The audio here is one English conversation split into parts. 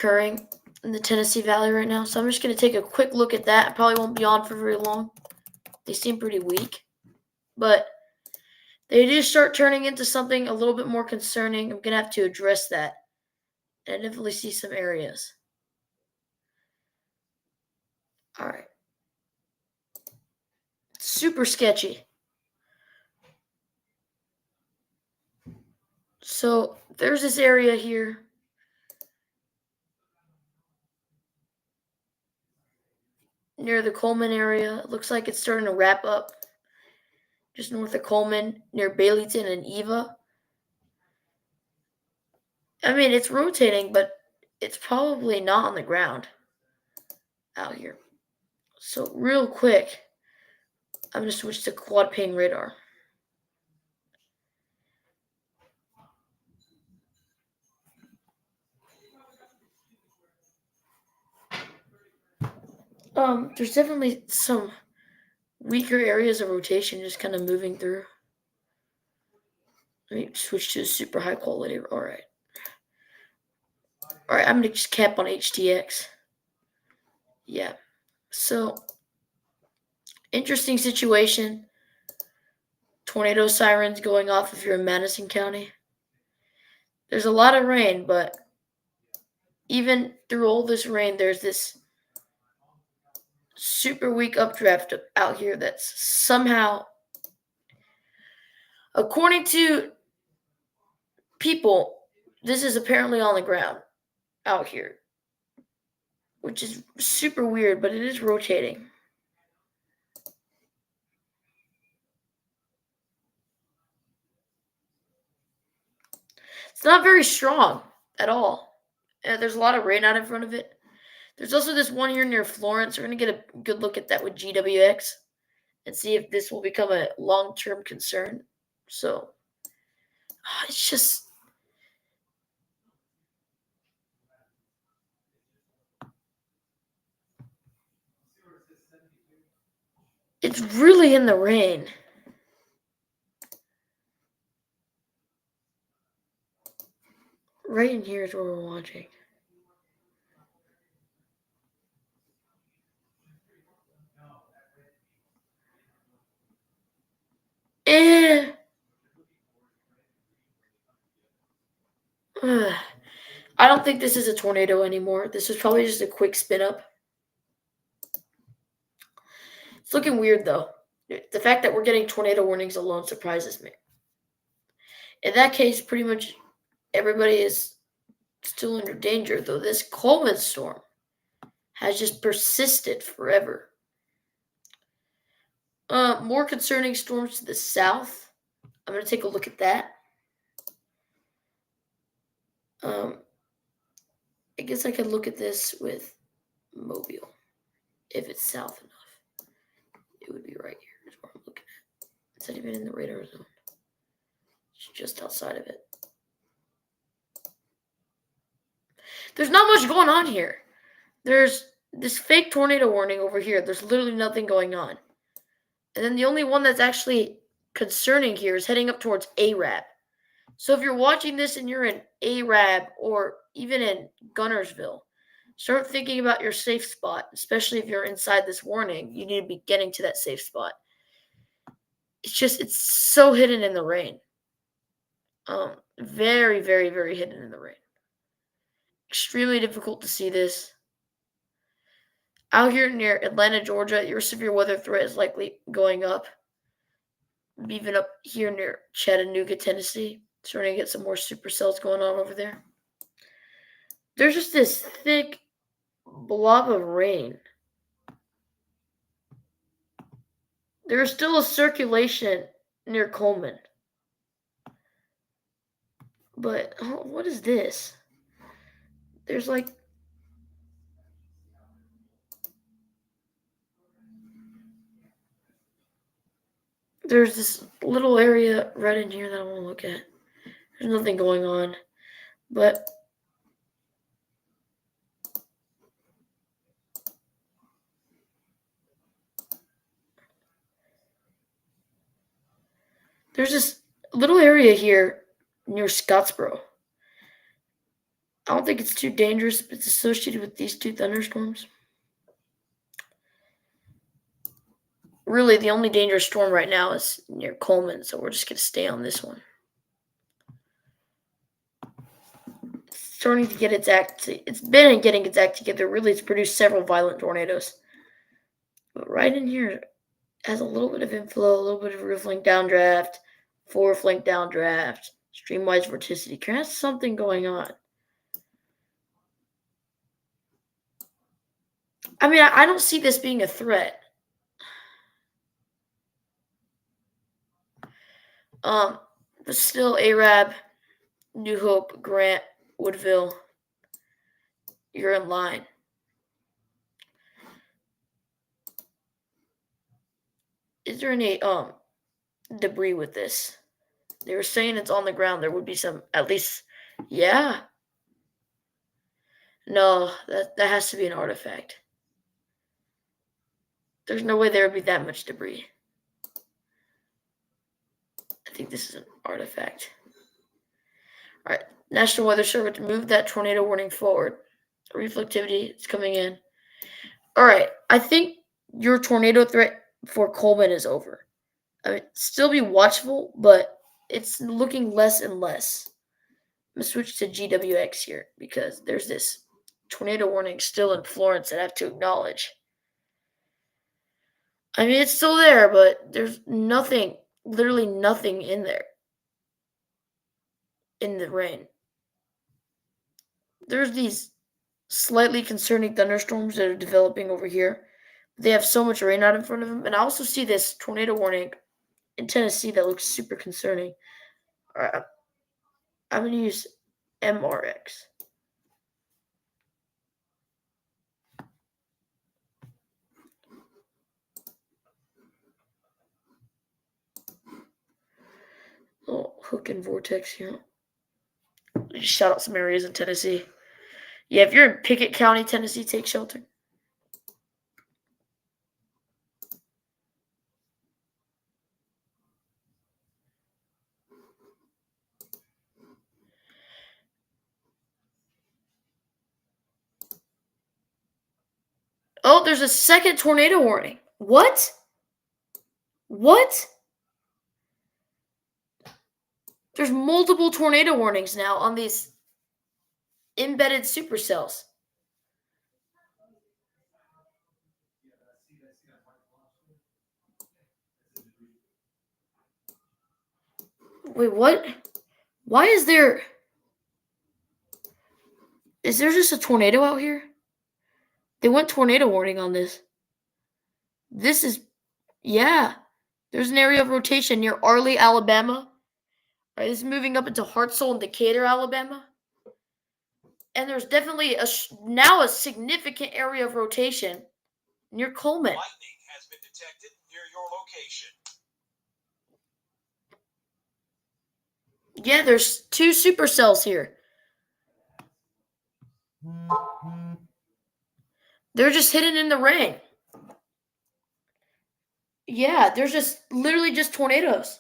occurring in the Tennessee Valley right now. So I'm just going to take a quick look at that. I probably won't be on for very long. They seem pretty weak, but they do start turning into something a little bit more concerning. I'm going to have to address that. And I definitely see some areas. All right. Super sketchy. So there's this area here. Near the Coleman area. It looks like it's starting to wrap up. Just north of Coleman, near Baileyton and Eva. I mean, it's rotating, but it's probably not on the ground out here. So real quick, I'm going to switch to quad pane radar. There's definitely some weaker areas of rotation just kind of moving through. Let me switch to super high quality. All right, I'm going to just cap on HTX. Yeah. So, interesting situation. Tornado sirens going off if you're in Madison County. There's a lot of rain, but even through all this rain, there's this super weak updraft out here that's somehow, according to people, this is apparently on the ground out here, which is super weird, but it is rotating. It's not very strong at all. There's a lot of rain out in front of it. There's also this one here near Florence. We're going to get a good look at that with GWX and see if this will become a long-term concern. So, it's just... It's really in the rain. Right in here is where we're watching. I don't think this is a tornado anymore. This was probably just a quick spin up. It's looking weird though. The fact that we're getting tornado warnings alone surprises me. In that case, pretty much everybody is still under danger, though this Coleman storm has just persisted forever. More concerning storms to the south. I'm going to take a look at that. I guess I could look at this with Mobile. If it's south enough, it would be right here is where I'm looking at. Is that even in the radar zone? It's just outside of it. There's not much going on here. There's this fake tornado warning over here. There's literally nothing going on. And then the only one that's actually concerning here is heading up towards Arab. So if you're watching this and you're in Arab or even in Gunnersville, start thinking about your safe spot, especially if you're inside this warning. You need to be getting to that safe spot. It's so hidden in the rain. Very, very, very hidden in the rain. Extremely difficult to see this. Out here near Atlanta, Georgia, your severe weather threat is likely going up. Even up here near Chattanooga, Tennessee. Starting to get some more supercells going on over there. There's just this thick blob of rain. There is still a circulation near Coleman. But what is this? There's like... There's this little area right in here that I want to look at. There's nothing going on. But there's this little area here near Scottsboro. I don't think it's too dangerous, but it's associated with these two thunderstorms. Really, the only dangerous storm right now is near Coleman, so we're just going to stay on this one. It's starting to get its act. It's been getting its act together. Really, it's produced several violent tornadoes. But right in here has a little bit of inflow, a little bit of roof link downdraft, fourth link downdraft, streamwise vorticity. Kind of something going on. I mean, I don't see this being a threat. But still, Arab, New Hope, Grant, Woodville, you're in line. Is there any debris with this? They were saying it's on the ground. There would be some, at least, yeah. No, that has to be an artifact. There's no way there would be that much debris. I think this is an artifact. All right, National Weather Service, move that tornado warning forward. Reflectivity is coming in. All right, I think your tornado threat for Coleman is over. I mean, still be watchful, but it's looking less and less. I'm going to switch to GWX here because there's this tornado warning still in Florence that I have to acknowledge. I mean, it's still there, but there's nothing, literally nothing in there in the rain. There's these slightly concerning thunderstorms that are developing over here. They have so much rain out in front of them. And I also see this tornado warning in Tennessee that looks super concerning. All right, I'm going to use MRX. Little hook and vortex here. Just shout out some areas in Tennessee. Yeah, if you're in Pickett County, Tennessee, take shelter. Oh, there's a second tornado warning. What? What? There's multiple tornado warnings now on these embedded supercells. Wait, what? Why is there... Is there just a tornado out here? They went tornado warning on this. This is... Yeah. There's an area of rotation near Arley, Alabama. Right, this is moving up into Hartselle and Decatur, Alabama. And there's definitely now a significant area of rotation near Coleman. Lightning has been detected near your location. Yeah, there's two supercells here. They're just hidden in the rain. Yeah, there's just literally just tornadoes.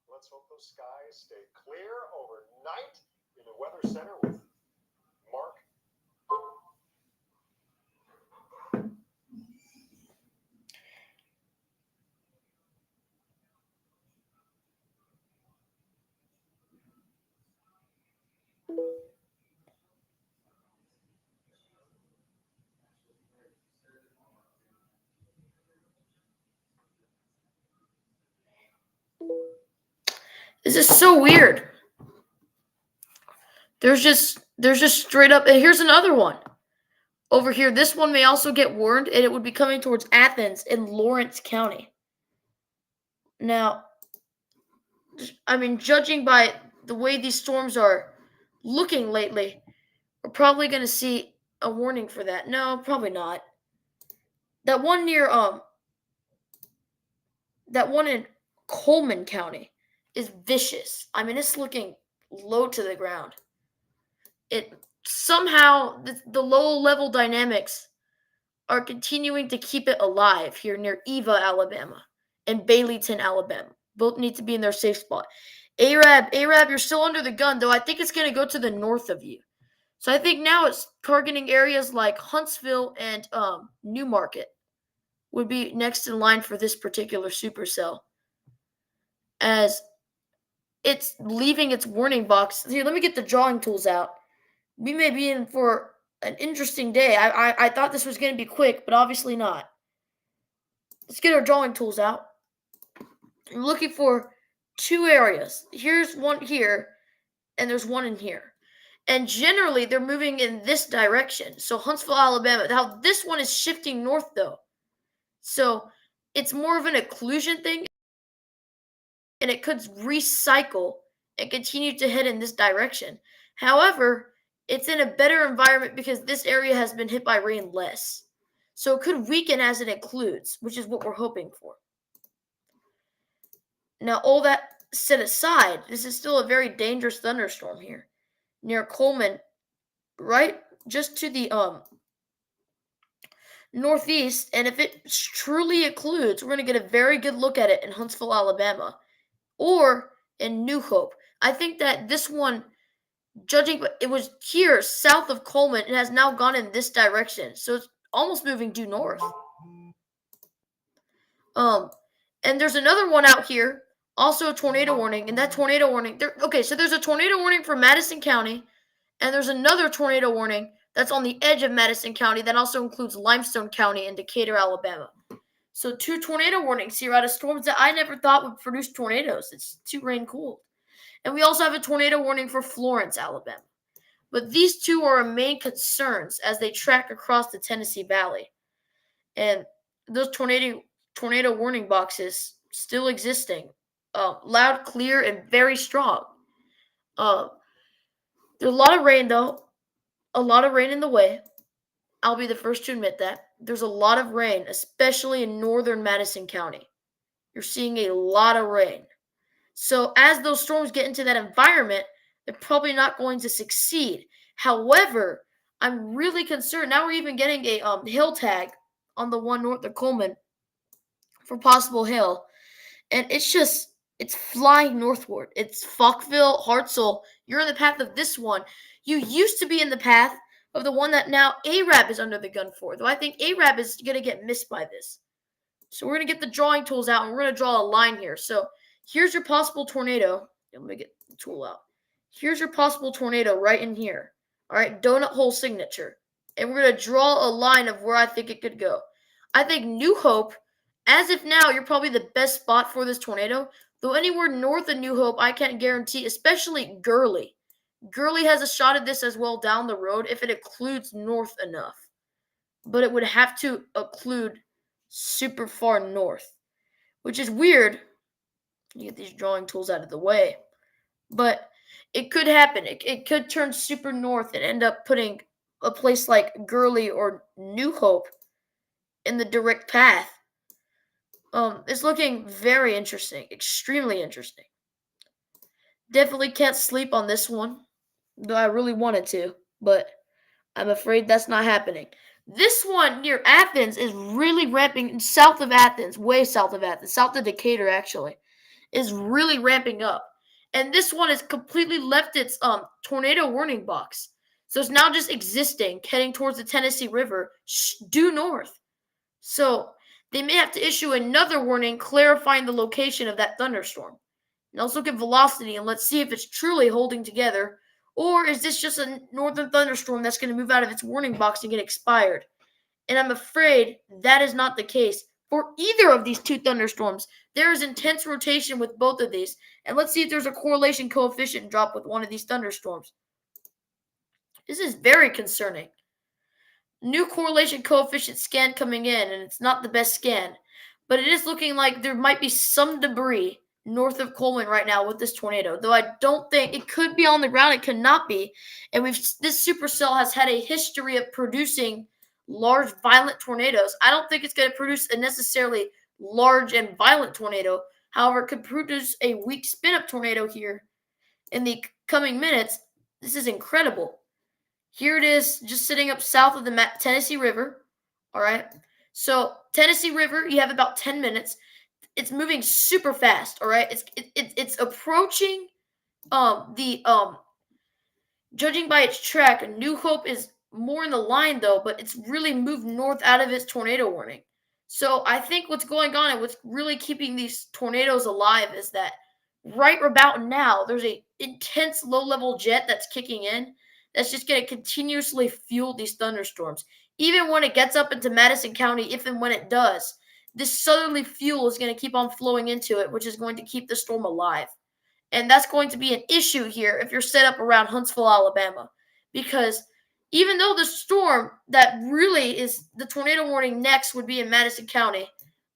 Let's hope those skies stay clear overnight in the Weather Center with Mark. This is so weird. There's just straight up, and here's another one. Over here, this one may also get warned, and it would be coming towards Athens in Lawrence County. Now, I mean, judging by the way these storms are looking lately, we're probably going to see a warning for that. No, probably not. That one near that one in Coleman County is vicious. I mean, it's looking low to the ground. It somehow the low level dynamics are continuing to keep it alive here near Eva, Alabama. and Baileyton, Alabama. Both need to be in their safe spot. Arab, you're still under the gun, though I think it's going to go to the north of you. So I think now it's targeting areas like Huntsville and Newmarket would be next in line for this particular supercell, as it's leaving its warning box. Here, let me get the drawing tools out. We may be in for an interesting day. I thought this was going to be quick, but obviously not. Let's get our drawing tools out. I'm looking for two areas. Here's one here, and there's one in here. And generally, they're moving in this direction. So Huntsville, Alabama. Now, this one is shifting north, though. So it's more of an occlusion thing, and it could recycle and continue to head in this direction. However, it's in a better environment because this area has been hit by rain less. So it could weaken as it occludes, which is what we're hoping for. Now, all that set aside, this is still a very dangerous thunderstorm here near Coleman, right just to the northeast. And if it truly occludes, we're going to get a very good look at it in Huntsville, Alabama, or in New Hope. I think that this one, judging, it was here south of Coleman, it has now gone in this direction. So it's almost moving due north. And there's another one out here, also a tornado warning, and that tornado warning, so there's a tornado warning for Madison County, and there's another tornado warning that's on the edge of Madison County that also includes Limestone County and Decatur, Alabama. So 2 tornado warnings here out of storms that I never thought would produce tornadoes. It's too rain cooled. And we also have a tornado warning for Florence, Alabama. But these two are our main concerns as they track across the Tennessee Valley. And those tornado warning boxes still existing. Loud, clear, and very strong. There's a lot of rain, though. A lot of rain in the way. I'll be the first to admit that. There's a lot of rain, especially in northern Madison County. You're seeing a lot of rain. So as those storms get into that environment, they're probably not going to succeed. However, I'm really concerned. Now we're even getting a hail tag on the one north of Coleman for possible hail. And it's flying northward. It's Falkville, Hartselle. You're in the path of this one. You used to be in the path of the one that now Arab is under the gun for, though I think Arab is going to get missed by this. So we're going to get the drawing tools out, and we're going to draw a line here. So here's your possible tornado. Let me get the tool out. Here's your possible tornado right in here. All right, donut hole signature. And we're going to draw a line of where I think it could go. I think New Hope, as if now, you're probably the best spot for this tornado. Though anywhere north of New Hope, I can't guarantee, especially Gurley. Gurley has a shot at this as well down the road if it occludes north enough. But it would have to occlude super far north, which is weird. You get these drawing tools out of the way. But it could happen. It could turn super north and end up putting a place like Gurley or New Hope in the direct path. It's looking very interesting, extremely interesting. Definitely can't sleep on this one, though I really wanted to, but I'm afraid that's not happening. This one near Athens is really ramping, south of Athens, way south of Athens, south of Decatur actually, is really ramping up. And this one has completely left its tornado warning box. So it's now just existing, heading towards the Tennessee River, due north. So they may have to issue another warning clarifying the location of that thunderstorm. And let's look at velocity and let's see if it's truly holding together, or is this just a northern thunderstorm that's going to move out of its warning box and get expired? And I'm afraid that is not the case for either of these two thunderstorms. There is intense rotation with both of these. And let's see if there's a correlation coefficient drop with one of these thunderstorms. This is very concerning. New correlation coefficient scan coming in, and it's not the best scan. But it is looking like there might be some debris north of Coleman right now with this tornado. Though I don't think it could be on the ground. It could not be. And this supercell has had a history of producing large, violent tornadoes. I don't think it's going to produce a necessarily large and violent tornado. However, it could produce a weak spin-up tornado here in the coming minutes. This is incredible. Here it is, just sitting up south of the Tennessee River. All right. So Tennessee River, you have about 10 minutes. it's moving super fast. All right, it's approaching the judging by its track, New Hope is more in the line though, but it's really moved north out of its tornado warning. So I think what's going on and what's really keeping these tornadoes alive is that right about now there's a intense low-level jet that's kicking in that's just going to continuously fuel these thunderstorms. Even when it gets up into Madison County, if and when it does, this southerly fuel is going to keep on flowing into it, which is going to keep the storm alive. And that's going to be an issue here if you're set up around Huntsville, Alabama. Because even though the storm that really is the tornado warning next would be in Madison County,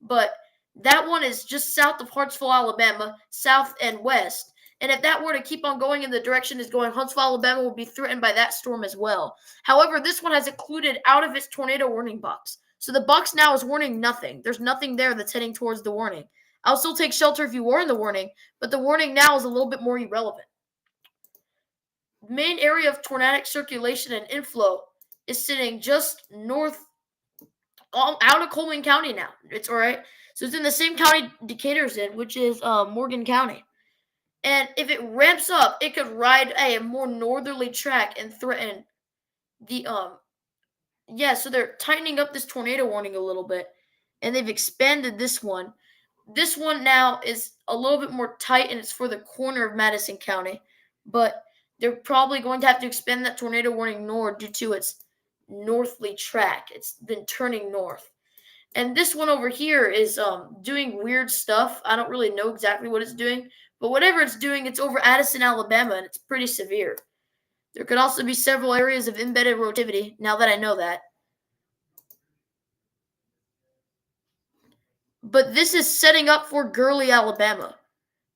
but that one is just south of Huntsville, Alabama, south and west. And if that were to keep on going in the direction it's going, Huntsville, Alabama will be threatened by that storm as well. However, this one has included out of its tornado warning box. So the box now is warning nothing. There's nothing there that's heading towards the warning. I'll still take shelter if you were in the warning, but the warning now is a little bit more irrelevant. The main area of tornadic circulation and inflow is sitting just north, out of Coleman County now. It's all right. So it's in the same county Decatur's in, which is Morgan County. And if it ramps up, it could ride a more northerly track and threaten the so they're tightening up this tornado warning a little bit, and they've expanded this one. This one now is a little bit more tight, and it's for the corner of Madison County, but they're probably going to have to expand that tornado warning north due to its northerly track. It's been turning north. And this one over here is doing weird stuff. I don't really know exactly what it's doing, but whatever it's doing, it's over Addison, Alabama, and it's pretty severe. There could also be several areas of embedded rotativity, now that I know that. But this is setting up for Gurley, Alabama.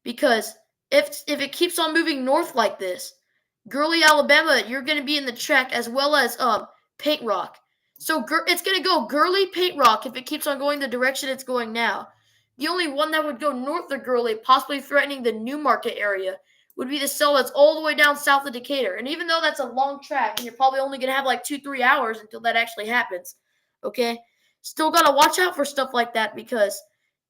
Because if it keeps on moving north like this, Gurley, Alabama, you're going to be in the track as well as Paint Rock. So it's going to go Gurley, Paint Rock if it keeps on going the direction it's going now. The only one that would go north of Gurley, possibly threatening the New Market area, would be the cell that's all the way down south of Decatur. And even though that's a long track, and you're probably only going to have like 2-3 hours until that actually happens, okay? Still got to watch out for stuff like that because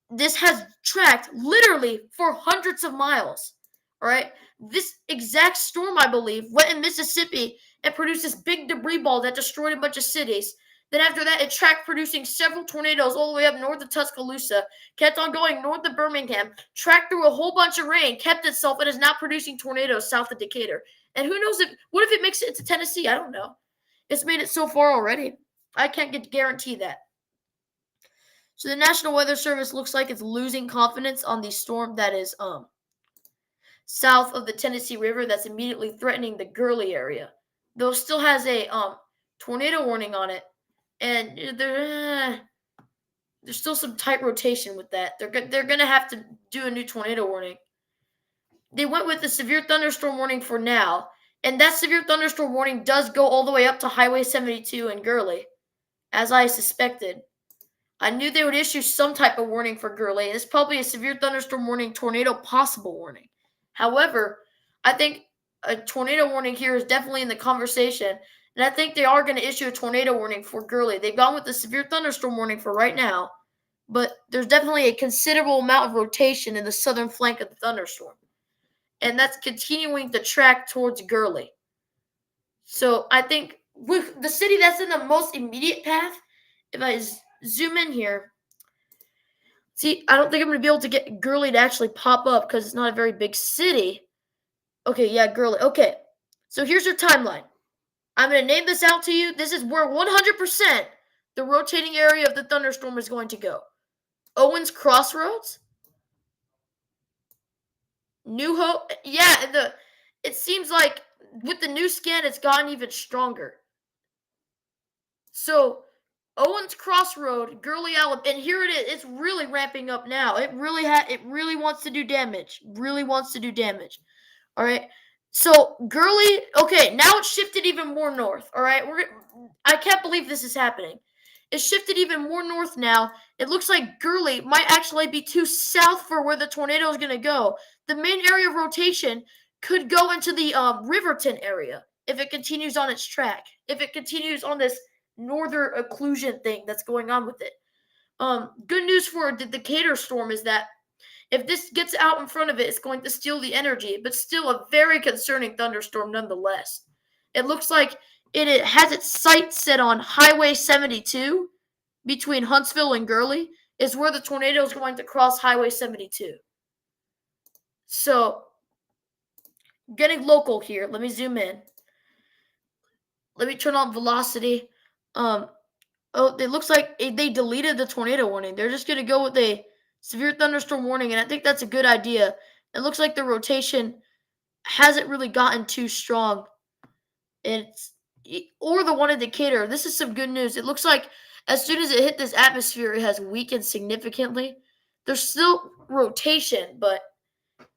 this has tracked literally for hundreds of miles. All right. This exact storm, I believe, went in Mississippi and produced this big debris ball that destroyed a bunch of cities. Then after that, it tracked producing several tornadoes all the way up north of Tuscaloosa, kept on going north of Birmingham, tracked through a whole bunch of rain, kept itself, and is now producing tornadoes south of Decatur. And who knows what if it makes it into Tennessee? I don't know. It's made it so far already. I can't guarantee that. So the National Weather Service looks like it's losing confidence on the storm that is south of the Tennessee River that's immediately threatening the Gurley area. Though still has a tornado warning on it, and there's still some tight rotation with that. They're going to have to do a new tornado warning. They went with the severe thunderstorm warning for now, and that severe thunderstorm warning does go all the way up to Highway 72 in Gurley, as I suspected. I knew they would issue some type of warning for Gurley. It's probably a severe thunderstorm warning, tornado possible warning. However, I think a tornado warning here is definitely in the conversation, and I think they are going to issue a tornado warning for Gurley. They've gone with the severe thunderstorm warning for right now, but there's definitely a considerable amount of rotation in the southern flank of the thunderstorm, and that's continuing to track towards Gurley. So I think with the city that's in the most immediate path, if I zoom in here. See, I don't think I'm going to be able to get Gurley to actually pop up because it's not a very big city. Okay, yeah, Gurley. Okay, so here's your timeline. I'm going to name this out to you. This is where 100% the rotating area of the thunderstorm is going to go. Owens Crossroads. New Hope. Yeah, it seems like with the new scan, it's gotten even stronger. So Owens Crossroad, Gurley, Alabama, and here it is. It's really ramping up now. It really wants to do damage. Really wants to do damage. All right. So Gurley, okay, now it's shifted even more north. All right. I can't believe this is happening. It's shifted even more north now. It looks like Gurley might actually be too south for where the tornado is going to go. The main area of rotation could go into the Riverton area if it continues on its track. If it continues on this northern occlusion thing that's going on with it. Good news for the Decatur storm is that if this gets out in front of it, it's going to steal the energy, but still a very concerning thunderstorm nonetheless. It looks like it has its sights set on Highway 72 between Huntsville and Gurley, is where the tornado is going to cross Highway 72. So, getting local here, let me zoom in. Let me turn on velocity. Oh, it looks like they deleted the tornado warning. They're just going to go with a severe thunderstorm warning, and I think that's a good idea. It looks like the rotation hasn't really gotten too strong. It's or the one indicator. This is some good news. It looks like as soon as it hit this atmosphere, it has weakened significantly. There's still rotation, but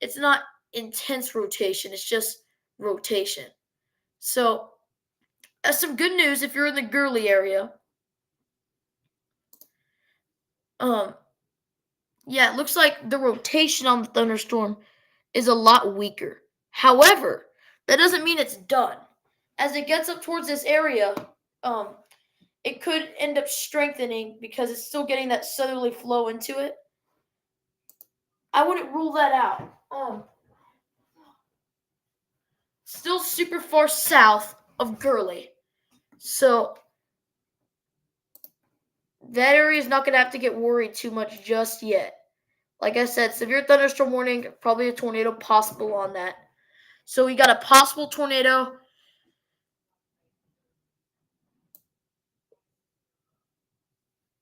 it's not intense rotation. It's just rotation. So that's some good news if you're in the Gurley area. Um, yeah, it looks like the rotation on the thunderstorm is a lot weaker. However, that doesn't mean it's done. As it gets up towards this area, um, it could end up strengthening because it's still getting that southerly flow into it. I wouldn't rule that out. Still super far south of Gurley. So that area is not going to have to get worried too much just yet. Like I said, severe thunderstorm warning, probably a tornado possible on that. So we got a possible tornado.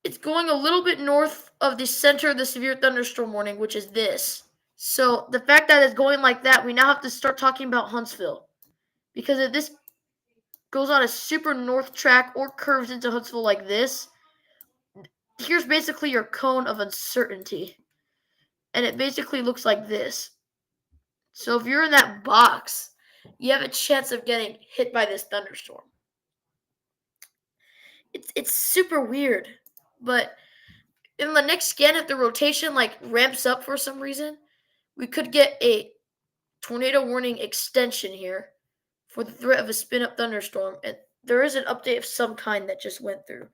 It's going a little bit north of the center of the severe thunderstorm warning, which is this. So the fact that it's going like that, we now have to start talking about Huntsville. Because if this goes on a super north track or curves into Huntsville like this, here's basically your cone of uncertainty. And it basically looks like this. So if you're in that box, you have a chance of getting hit by this thunderstorm. It's super weird. But in the next scan, if the rotation ramps up for some reason, we could get a tornado warning extension here for the threat of a spin-up thunderstorm. And there is an update of some kind that just went through.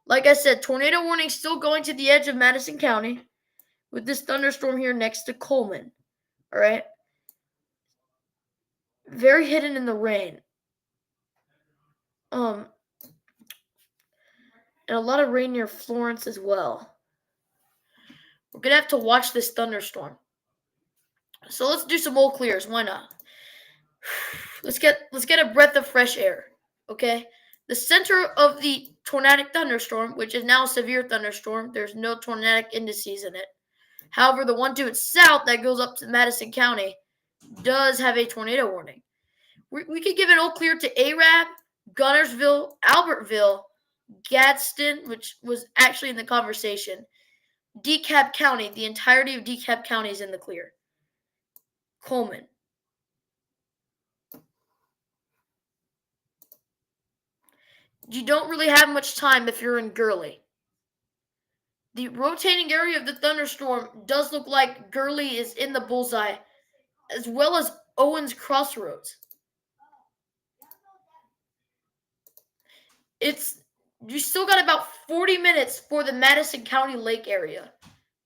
Like I said, tornado warning still going to the edge of Madison County with this thunderstorm here next to Coleman. All right. Very hidden in the rain. And a lot of rain near Florence as well. We're gonna have to watch this thunderstorm. So let's do some old clears. Why not? Let's get a breath of fresh air. Okay. The center of the tornadic thunderstorm, which is now a severe thunderstorm, there's no tornadic indices in it. However, the one to its south that goes up to Madison County does have a tornado warning. We could give an all clear to Arab, Gunnersville, Albertville, Gadsden, which was actually in the conversation, DeKalb County. The entirety of DeKalb County is in the clear. Coleman. You don't really have much time if you're in Gurley. The rotating area of the thunderstorm does look like Gurley is in the bullseye, as well as Owens Crossroads. You still got about 40 minutes for the Madison County Lake area,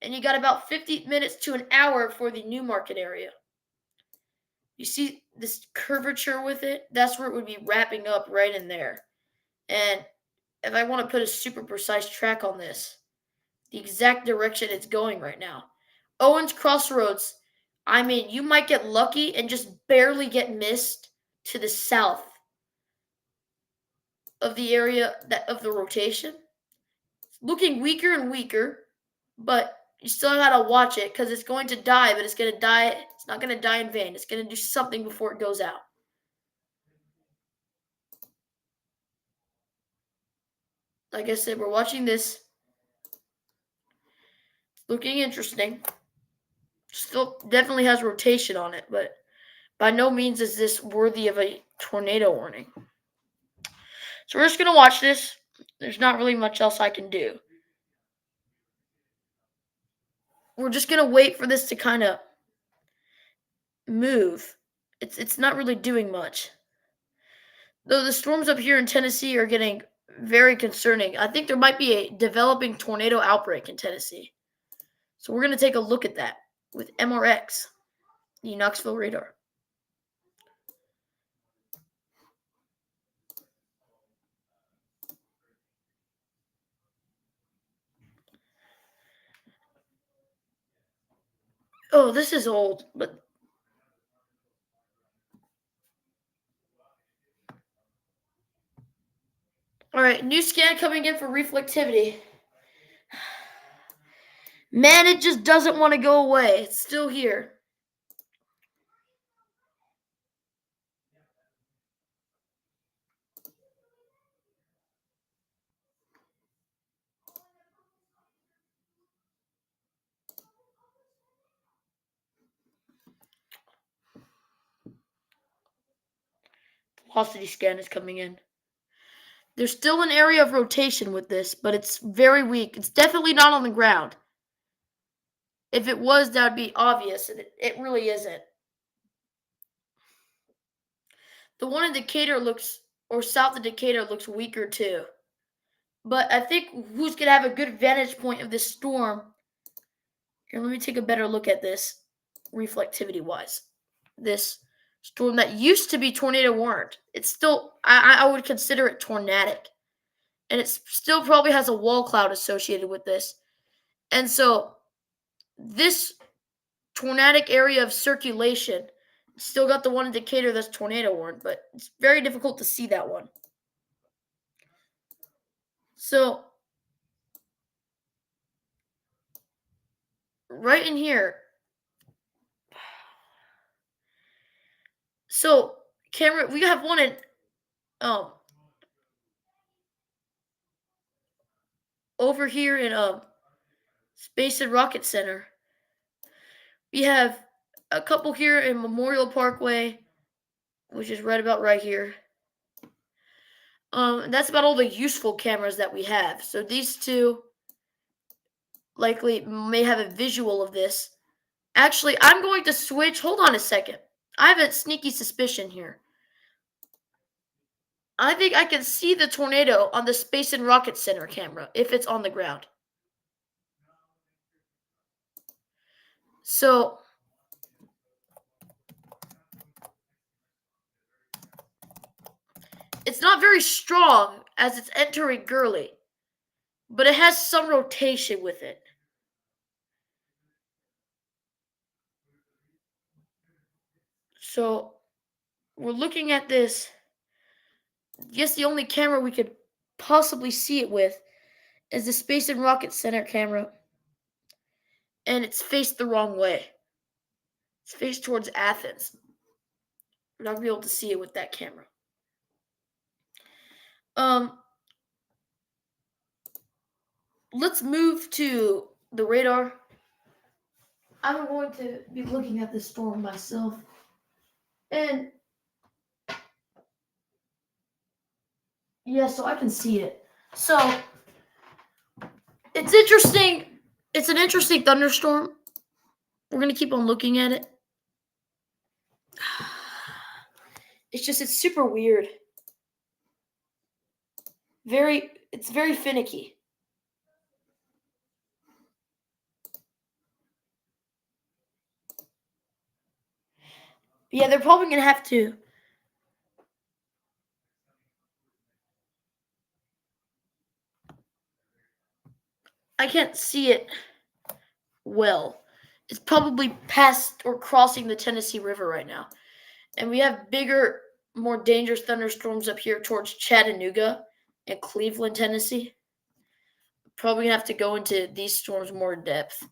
and you got about 50 minutes to an hour for the Newmarket area. You see this curvature with it? That's where it would be wrapping up right in there. And if I want to put a super precise track on this, the exact direction it's going right now. Owens Crossroads, I mean, you might get lucky and just barely get missed to the south of the area of the rotation. Looking weaker and weaker, but you still gotta watch it because it's going to die, but it's gonna die. It's not gonna die in vain. It's gonna do something before it goes out. Like I said, we're watching this. It's looking interesting. Still definitely has rotation on it, but by no means is this worthy of a tornado warning. So we're just going to watch this. There's not really much else I can do. We're just going to wait for this to kind of move. It's not really doing much. Though the storms up here in Tennessee are getting very concerning. I think there might be a developing tornado outbreak in Tennessee. So we're going to take a look at that with MRX, the Knoxville radar. Oh, this is old, but all right, new scan coming in for reflectivity. Man, it just doesn't want to go away. It's still here. Velocity scan is coming in. There's still an area of rotation with this, but it's very weak. It's definitely not on the ground. If it was, that would be obvious, and it really isn't. The one in Decatur looks, or south of Decatur looks weaker too. But I think who's going to have a good vantage point of this storm? Here, let me take a better look at this, reflectivity-wise. This storm that used to be tornado warned. It's still, I would consider it tornadic. And it still probably has a wall cloud associated with this. And so this tornadic area of circulation still got the one in Decatur that's tornado warned, but it's very difficult to see that one. So right in here. So camera, we have one in over here in Space and Rocket Center. We have a couple here in Memorial Parkway, which is right about right here. And that's about all the useful cameras that we have. So these two likely may have a visual of this. Actually, I'm going to switch. Hold on a second. I have a sneaky suspicion here. I think I can see the tornado on the Space and Rocket Center camera if it's on the ground. So it's not very strong as it's entering Gurley, but it has some rotation with it. So we're looking at this. I guess the only camera we could possibly see it with is the Space and Rocket Center camera. And it's faced the wrong way. It's faced towards Athens. We're not gonna be able to see it with that camera. Let's move to the radar. I'm going to be looking at this storm myself. And yeah, so I can see it. So it's interesting. It's an interesting thunderstorm. We're going to keep on looking at it. It's super weird. It's very finicky. Yeah, they're probably going to have to. I can't see it well. It's probably past or crossing the Tennessee River right now. And we have bigger, more dangerous thunderstorms up here towards Chattanooga and Cleveland, Tennessee. Probably gonna have to go into these storms more in depth.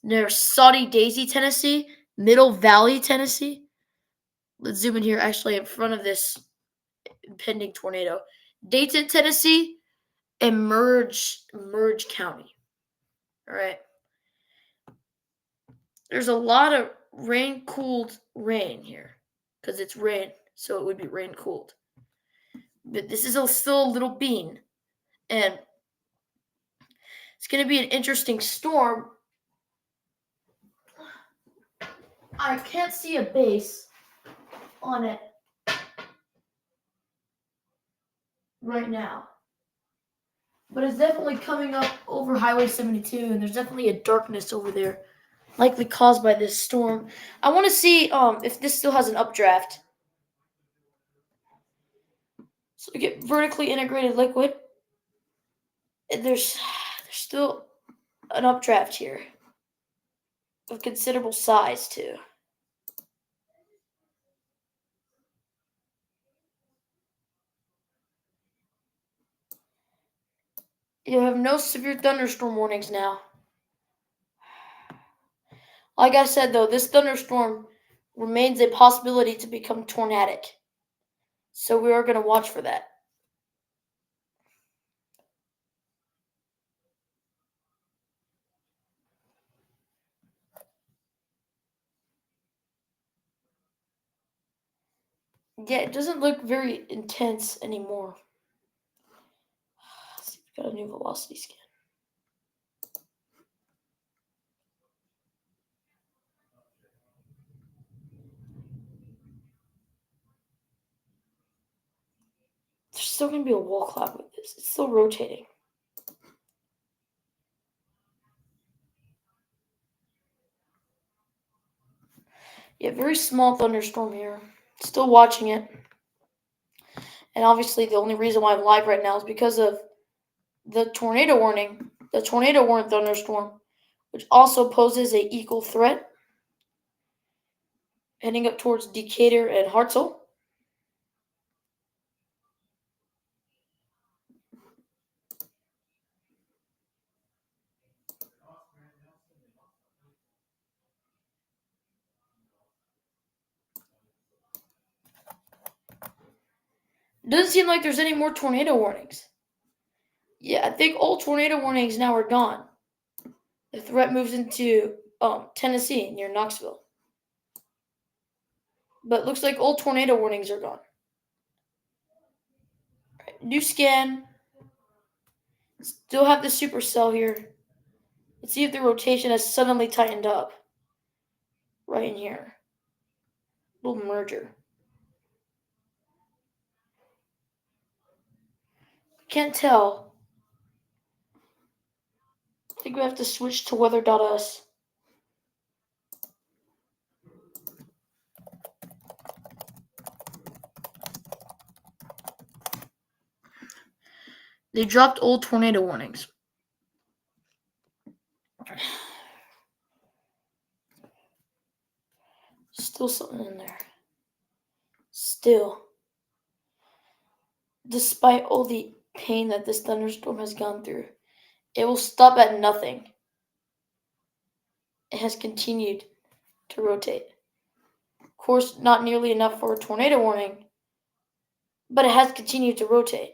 There's Saudi Daisy, Tennessee, Middle Valley, Tennessee. Let's zoom in here, actually, in front of this impending tornado. Dayton, Tennessee, and Merge County. All right. There's a lot of rain-cooled rain here because it's rain, so it would be rain-cooled. But this is still a little bean, and it's going to be an interesting storm. I can't see a base on it right now. But it's definitely coming up over Highway 72, and there's definitely a darkness over there, likely caused by this storm. I want to see if this still has an updraft. So we get vertically integrated liquid. And there's still an updraft here of considerable size too. You have no severe thunderstorm warnings now. Like I said though, this thunderstorm remains a possibility to become tornadic. So we are going to watch for that. Yeah, it doesn't look very intense anymore. Let's see, we've got a new velocity scan. There's still going to be a wall cloud with this. It's still rotating. Yeah, very small thunderstorm here. Still watching it. And obviously the only reason why I'm live right now is because of the tornado warning thunderstorm, which also poses a equal threat heading up towards Decatur and Hartselle. Doesn't seem like there's any more tornado warnings. Yeah, I think all tornado warnings now are gone. The threat moves into Tennessee near Knoxville. But it looks like all tornado warnings are gone. Right, new scan. Still have the supercell here. Let's see if the rotation has suddenly tightened up. Right in here. Little merger. Can't tell. I think we have to switch to weather.us. They dropped old tornado warnings. Still something in there. Still. Despite all the pain that this thunderstorm has gone through, it will stop at nothing. It has continued to rotate. Of course, not nearly enough for a tornado warning, but it has continued to rotate.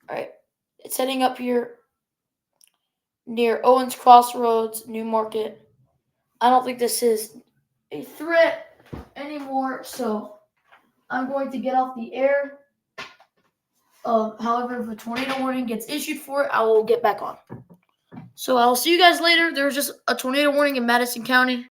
Alright, it's heading up here near Owens Crossroads, New Market. I don't think this is a threat anymore, so I'm going to get off the air. However, if a tornado warning gets issued for it, I will get back on. So I'll see you guys later. There was just a tornado warning in Madison County.